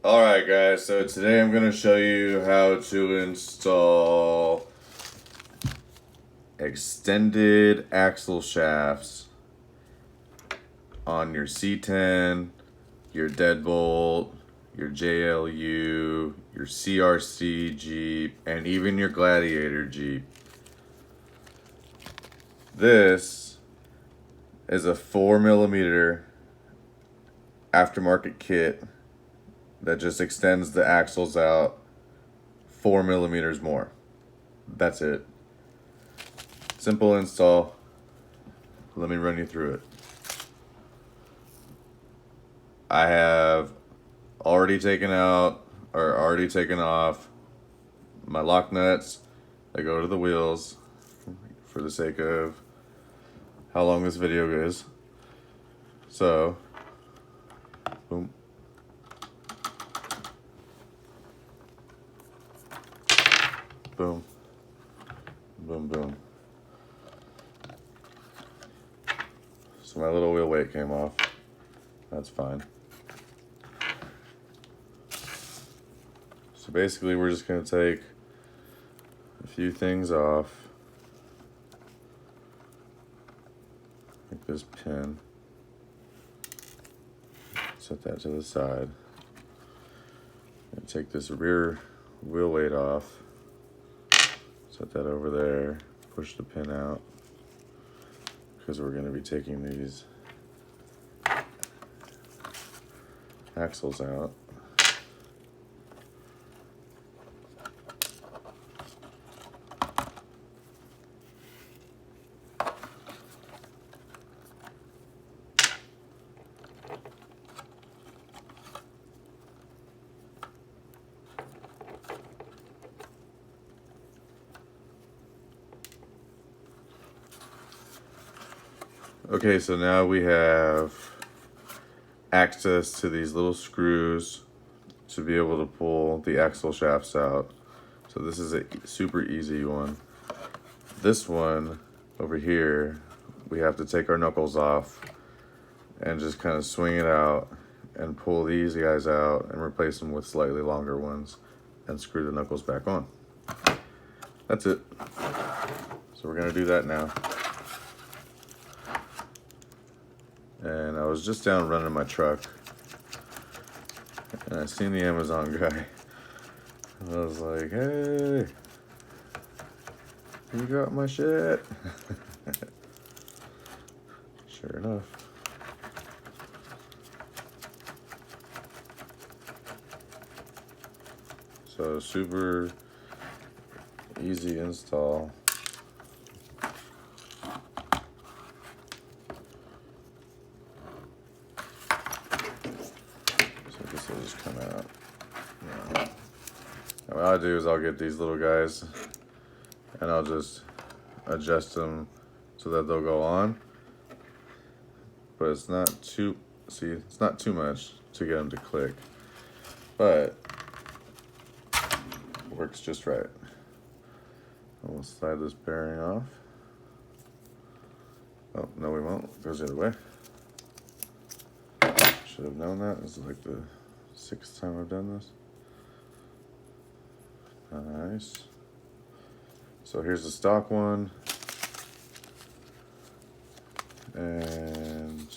Alright guys, so today I'm going to show you how to install extended axle shafts on your C10, your Deadbolt, your JLU, your CRC Jeep, and even your Gladiator Jeep. This is a 4mm aftermarket kit that just extends the axles out 4mm more. That's it. Simple install. Let me run you through it. I have already taken off my lock nuts that go to the wheels for the sake of how long this video is. So, boom. Boom. Boom, boom. So my little wheel weight came off. That's fine. So basically we're just going to take a few things off. Like this pin. Set that to the side. And take this rear wheel weight off. Set that over there. Push the pin out. Because we're going to be taking these axles out. Okay, so now we have access to these little screws to be able to pull the axle shafts out. So this is a super easy one. This one over here, we have to take our knuckles off and just kind of swing it out and pull these guys out and replace them with slightly longer ones and screw the knuckles back on. That's it. So we're gonna do that now. And I was just down running my truck and I seen the Amazon guy. And I was like, hey, you got my shit? Sure enough. So super easy install. This will just come out. Yeah. And what I'll do is I'll get these little guys and I'll just adjust them so that they'll go on. But it's not too, it's not too much to get them to click. But it works just right. And we'll slide this bearing off. Oh, no we won't. It goes the other way. Should have known that. This is like the 6th time I've done this. Nice. So here's the stock one. And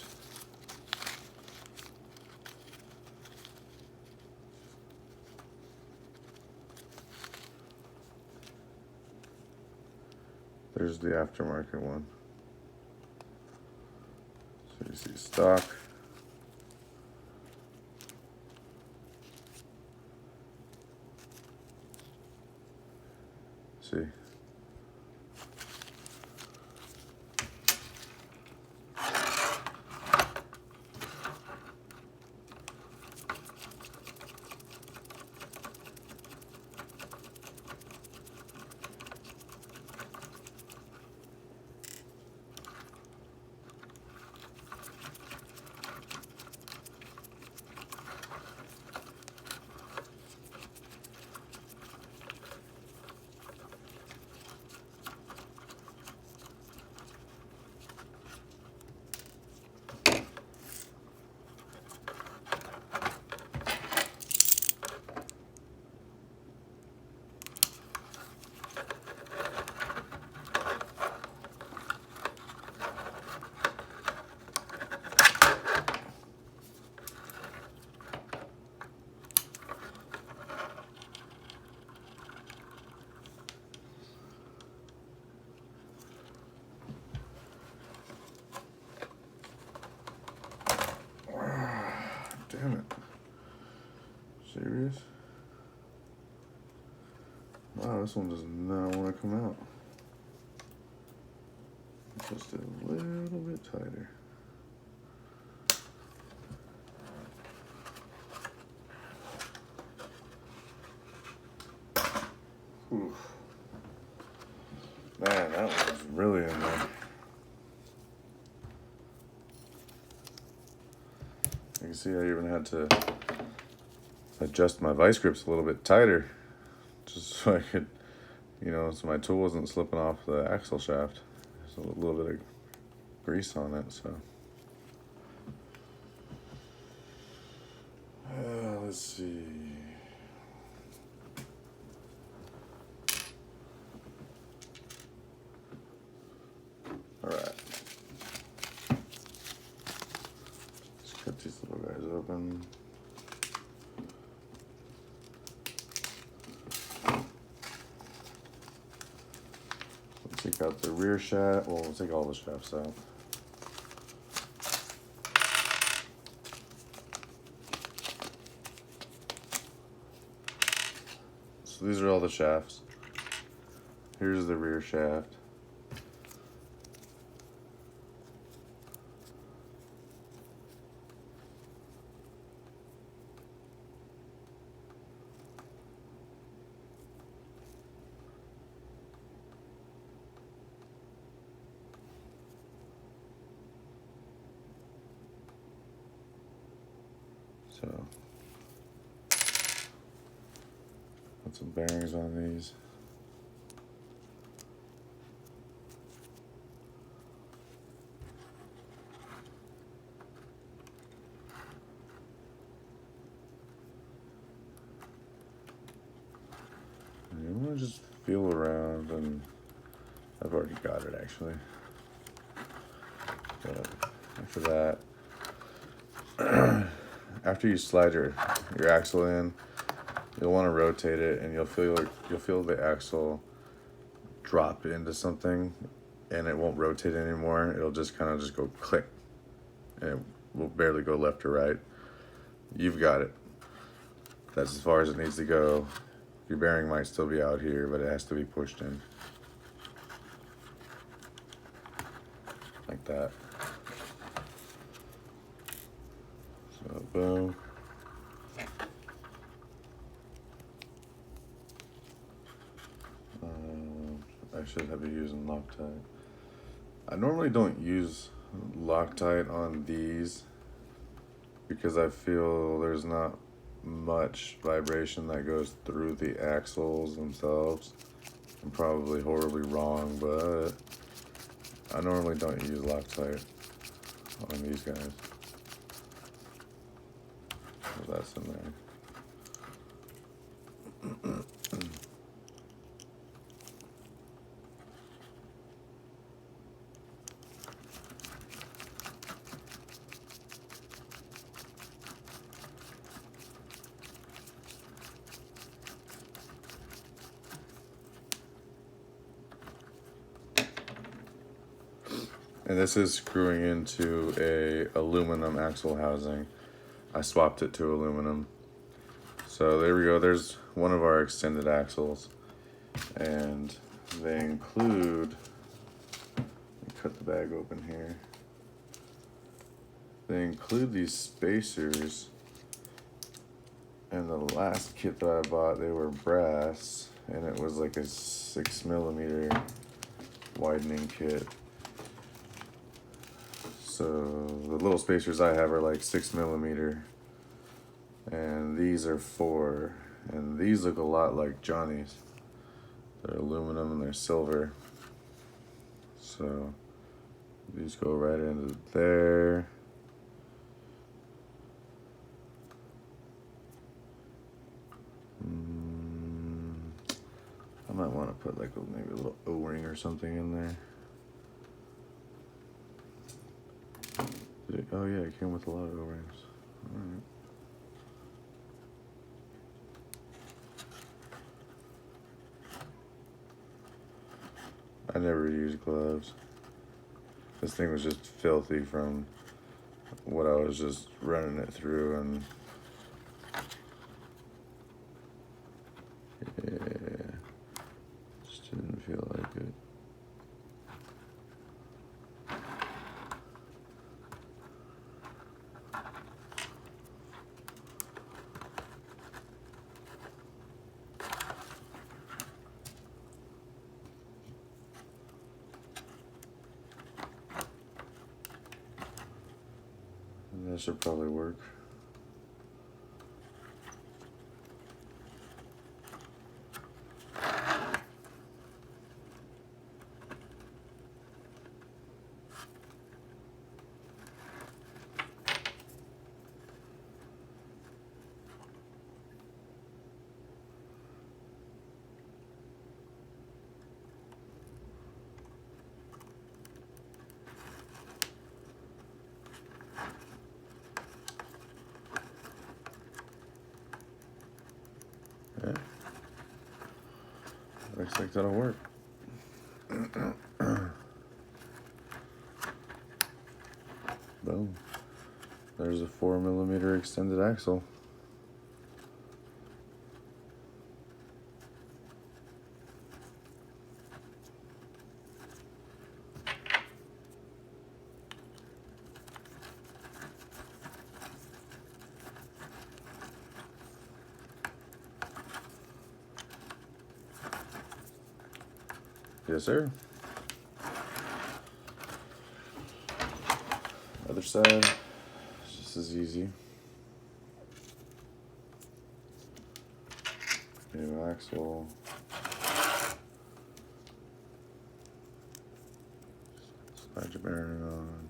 there's the aftermarket one. So you see stock. See. Serious? Wow, this one does not want to come out. Just a little bit tighter. Oof. Man, that was really in there. You can see I even had to adjust my vice grips a little bit tighter just so I could, you know, so my tool wasn't slipping off the axle shaft. There's a little bit of grease on it, so. Let's see. All right. Let's cut these little guys open. We'll take out the rear shaft. Well, we'll take all the shafts out. So these are all the shafts. Here's the rear shaft. So, put some bearings on these. And you want to just feel around, and I've already got it actually. But after that, after you slide your axle in, you'll want to rotate it, and you'll feel the axle drop into something, and it won't rotate anymore. It'll just kind of just go click, and it will barely go left or right. You've got it. That's as far as it needs to go. Your bearing might still be out here, but it has to be pushed in. Like that. So boom. I should have been using Loctite. I normally don't use Loctite on these because I feel there's not much vibration that goes through the axles themselves. I'm probably horribly wrong, but I normally don't use Loctite on these guys. So that's in there. And this is screwing into a aluminum axle housing. I swapped it to aluminum. So there we go, there's one of our extended axles. And they include, let me cut the bag open here. They include these spacers. And the last kit that I bought, they were brass, and it was like a 6mm widening kit. So the little spacers I have are like 6mm, and these are 4, and these look a lot like Johnny's. They're aluminum and they're silver. So these go right into there. I might want to put like maybe a little O-ring or something in there. Oh yeah, it came with a lot of O-rings. Alright. I never used gloves. This thing was just filthy from what I was just running it through, and Yeah, just didn't feel like it. That should probably work. Yeah. Looks like that'll work. Boom. There's a 4mm extended axle. Yes, sir. Other side, just as easy. New axle. Slide your bearing on.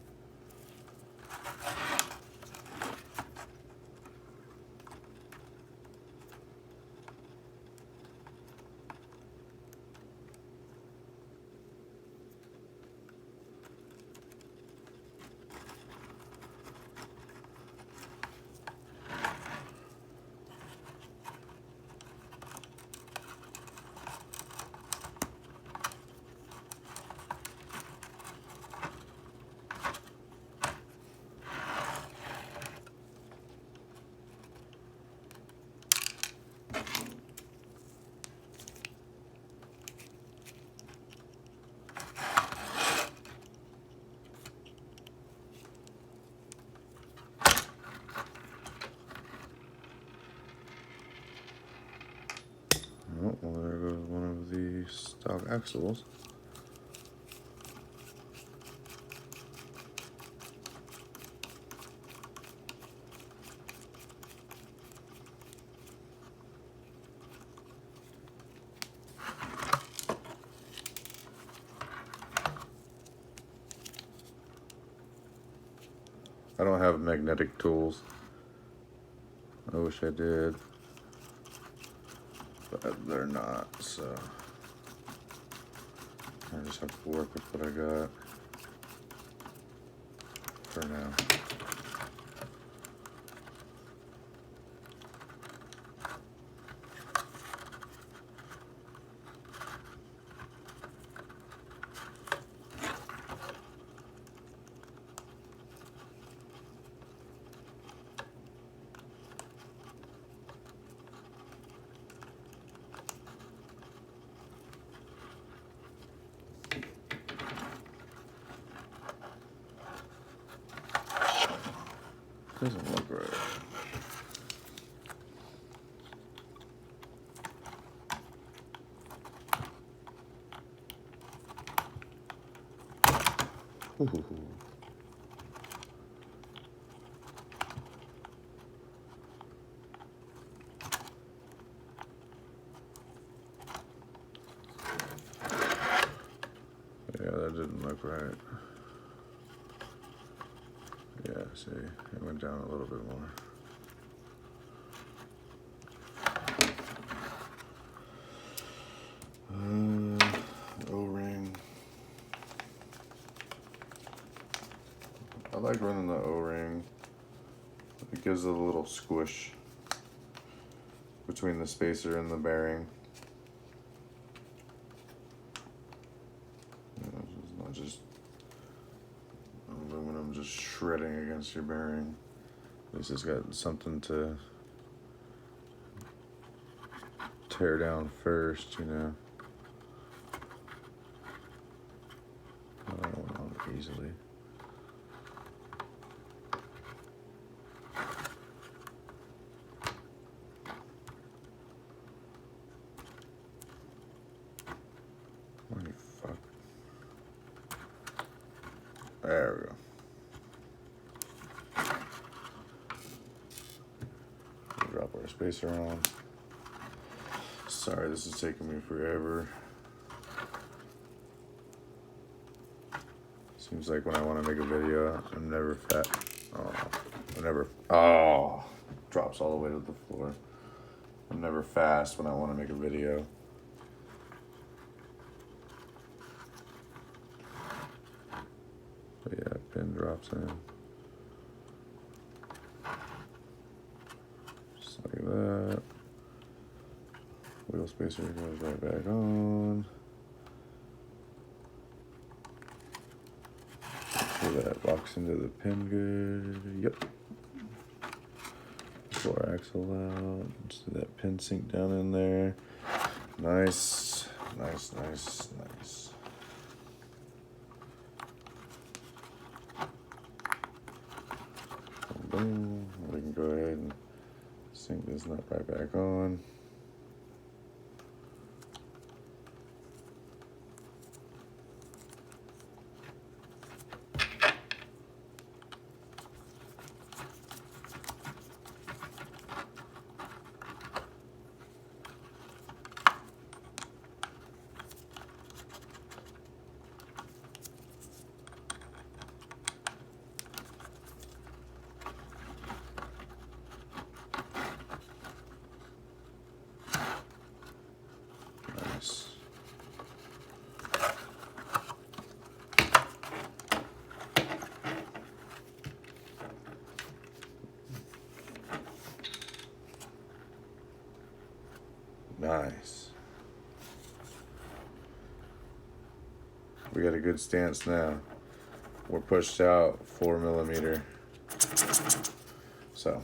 Oh, well, there goes one of the stock axles. I don't have magnetic tools. I wish I did, but they're not, so I just have to work with what I got for now. Doesn't look right. Ooh. Yeah, that didn't look right. Yeah, see, it went down a little bit more. O-ring. I like running the O-ring. It gives it a little squish between the spacer and the bearing. You know, it's not just aluminum just shredding against your bearing. At least it's got something to tear down first, you know. Easily. Holy fuck. There we go. Drop our spacer on. Sorry, this is taking me forever. Seems like when I want to make a video, I'm never fat. Oh, drops all the way to the floor. I'm never fast when I want to make a video. But yeah, pin drops in. Just like that. Wheel spacer goes right back on. So that locks into the pin good. Yep. Pull our axle out. See that pin sink down in there. Nice. Nice, nice, nice. Boom. We can go ahead and sink this nut right back on. Nice. Nice. We got a good stance now. We're pushed out 4 millimeter. So.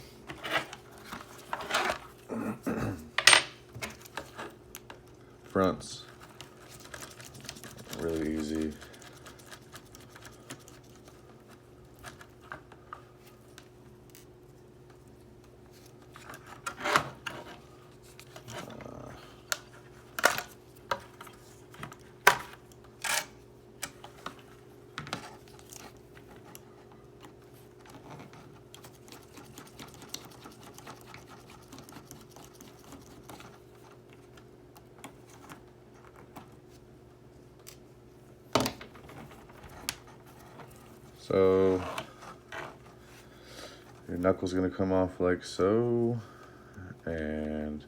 Fronts. Really easy. So your knuckle's gonna come off like so, and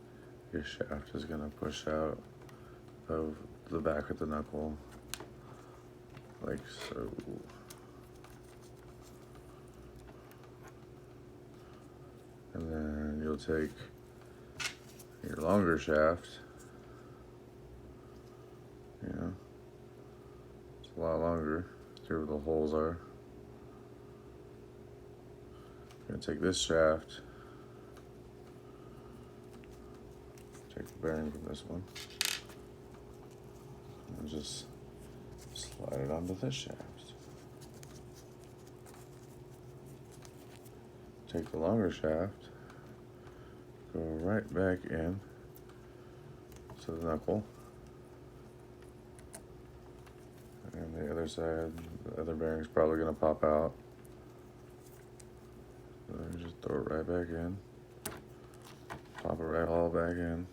your shaft is gonna push out of the back of the knuckle like so. And then you'll take your longer shaft, you know, it's a lot longer, here where the holes are. You're gonna take this shaft, take the bearing from this one, and just slide it onto this shaft. Take the longer shaft, go right back in to the knuckle, and the other side, the other bearing's probably gonna pop out. So just throw it right back in, pop it right all back in.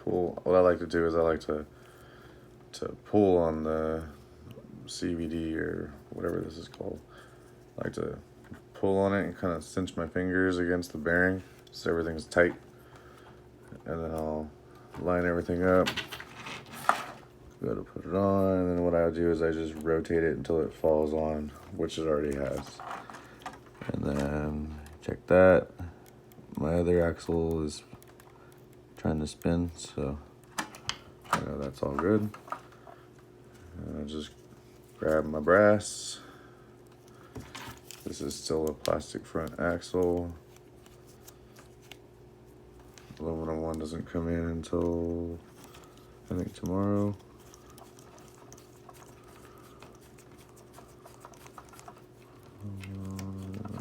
Pull. What I like to do is I like to pull on the CVD or whatever this is called. I like to pull on it and kind of cinch my fingers against the bearing so everything's tight, and then I'll line everything up, go to put it on, and then what I do is I just rotate it until it falls on, which it already has. And then check that, my other axle is trying to spin, so I know that's all good. And I just grab my brass. This is still a plastic front axle. aluminum one doesn't come in until I think tomorrow.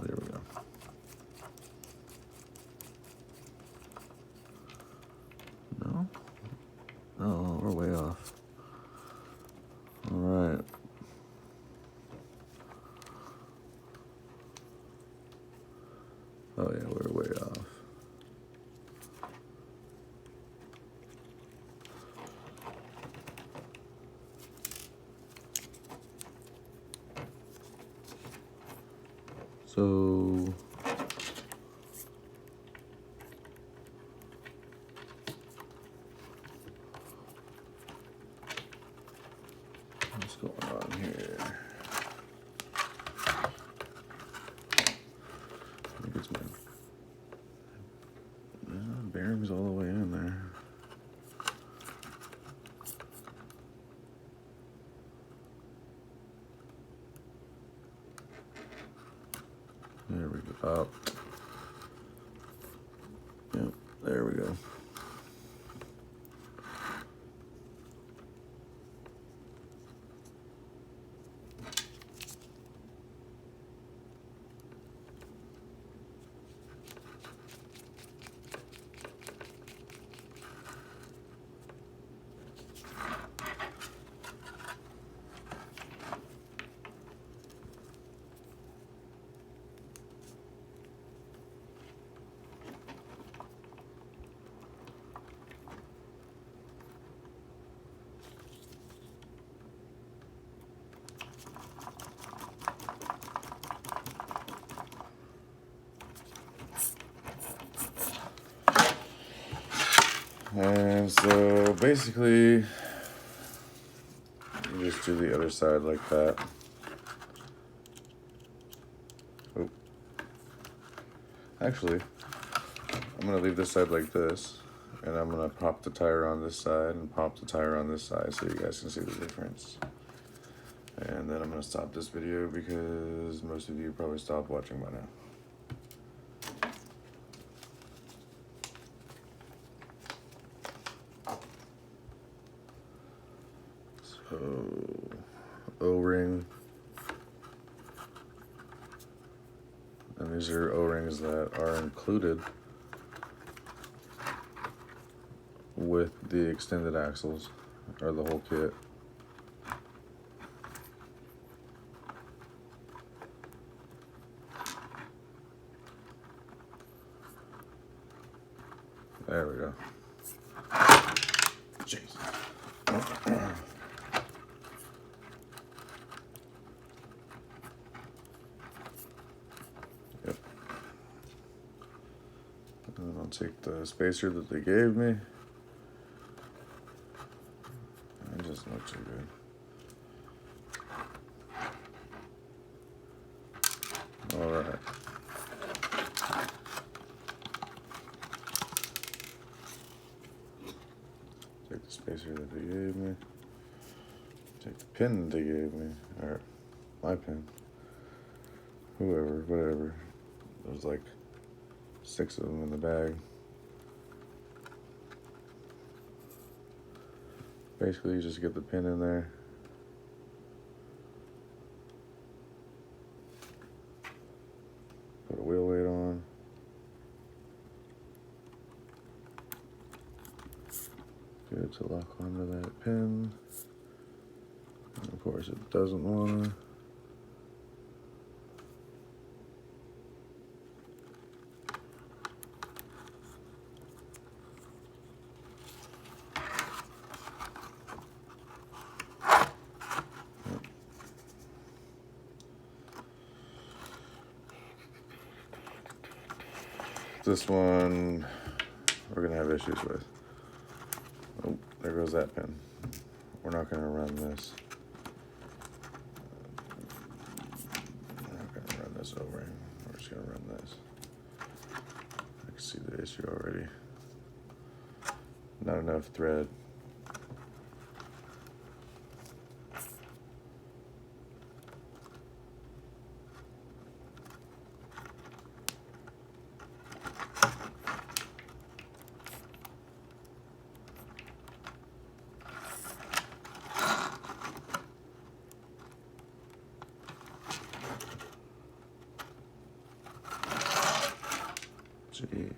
There we go. No? Oh, we're way off. All right. Oh yeah, we're way off. So what's going on here? I think it's my bearings all the way in there. There we go. Up. Yep, there we go. And so basically, you just do the other side like that. Oh. Actually, I'm going to leave this side like this, and I'm going to pop the tire on this side and pop the tire on this side so you guys can see the difference. And then I'm going to stop this video because most of you probably stopped watching by now. So, O-ring. And these are O-rings that are included with the extended axles, or the whole kit. There we go. Jeez. Yep. And I'll take the spacer that they gave me. It doesn't look too good. All right. Take the spacer that they gave me. Take the pin they gave me, or my pin. Whoever, whatever. There's like 6 of them in the bag. Basically, you just get the pin in there. Put a wheel weight on. Good to lock onto that pin. And of course, it doesn't want to. This one we're gonna have issues with. Oh, there goes that pin. We're not gonna run this. We're not gonna run this over. We're just gonna run this. I can see the issue already. Not enough thread. Jeez.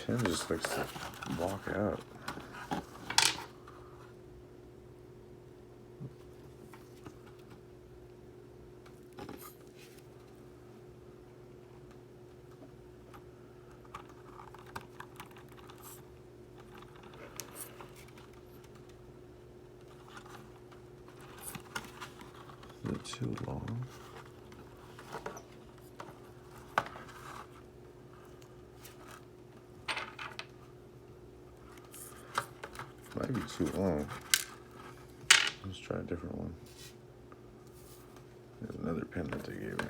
Pen just likes to walk out. Is it too long? Might be too long. Let's try a different one. There's another pen that they gave me.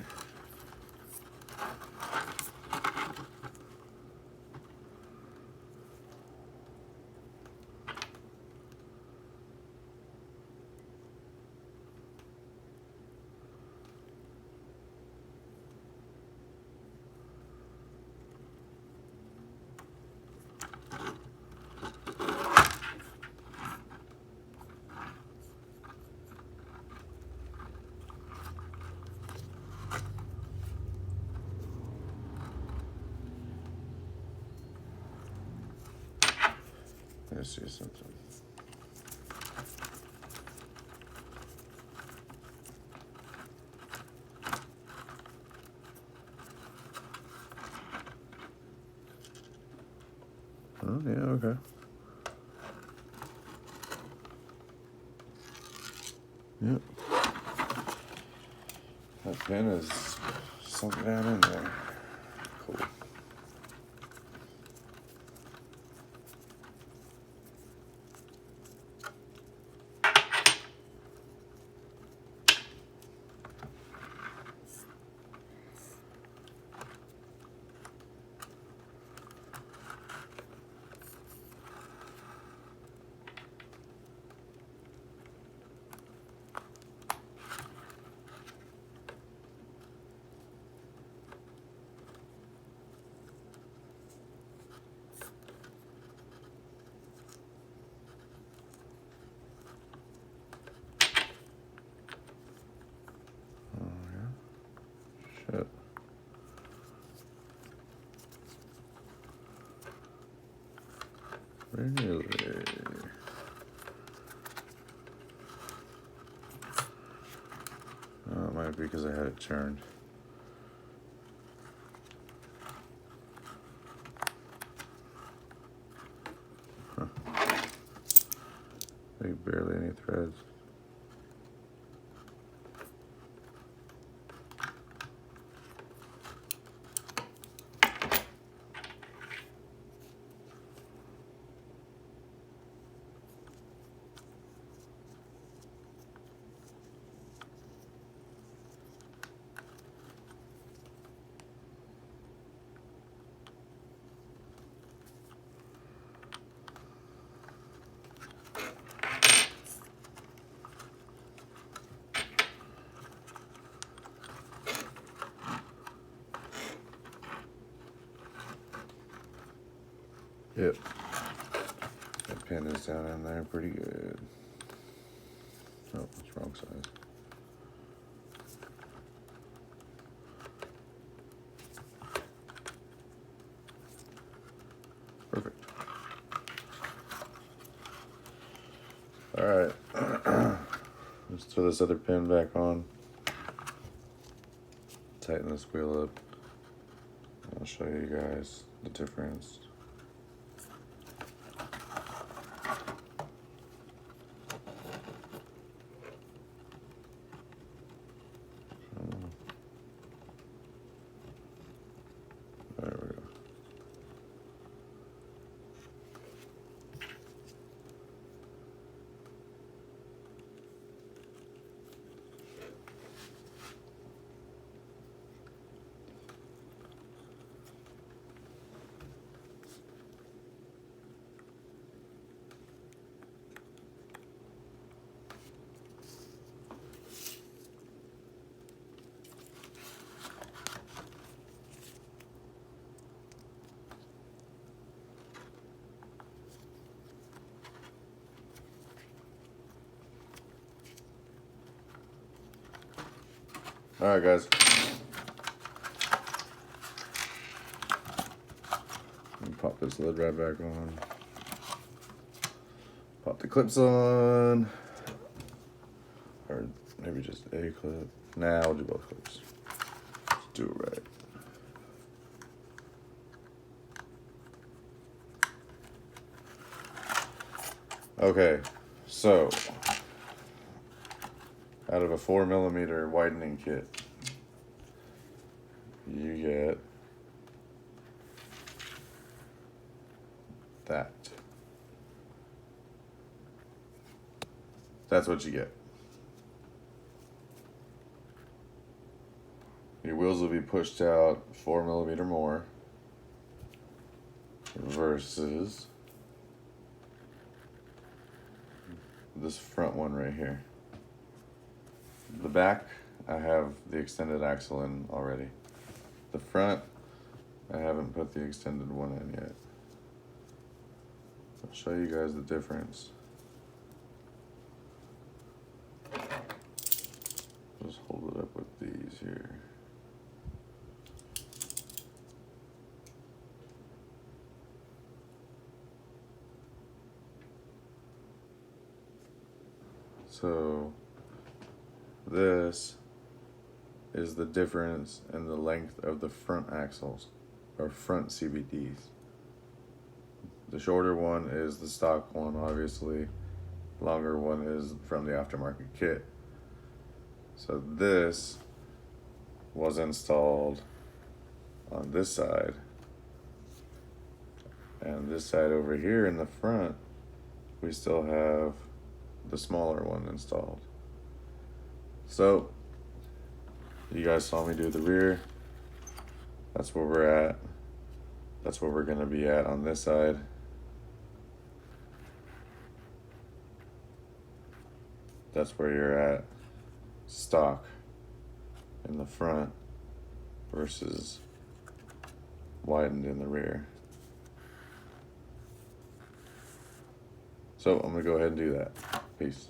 Let's see something. Oh, yeah, okay. Yep. That pen is sunk down in there. Cool. Shit. Really? Oh, it might be because I had it turned. Huh. Like barely any threads. Yep. That pen is down in there pretty good. Oh, it's wrong size. Perfect. All right. Let's throw this other pen back on. Tighten this wheel up. I'll show you guys the difference. There we go. Alright guys. Let me pop this lid right back on. Pop the clips on. Or maybe just a clip. Nah, we'll do both clips. Let's do it right. Okay, so out of a 4mm widening kit, you get that. That's what you get. Your wheels will be pushed out 4mm more versus this front one right here. The back, I have the extended axle in already. The front, I haven't put the extended one in yet. I'll show you guys the difference. Just hold it up with these here. So this is the difference in the length of the front axles, or front CVTs. The shorter one is the stock one, obviously. Longer one is from the aftermarket kit. So this was installed on this side. And this side over here in the front, we still have the smaller one installed. So you guys saw me do the rear. That's where we're at. That's where we're gonna be at on this side. That's where you're at stock in the front versus widened in the rear. So I'm gonna go ahead and do that. Peace.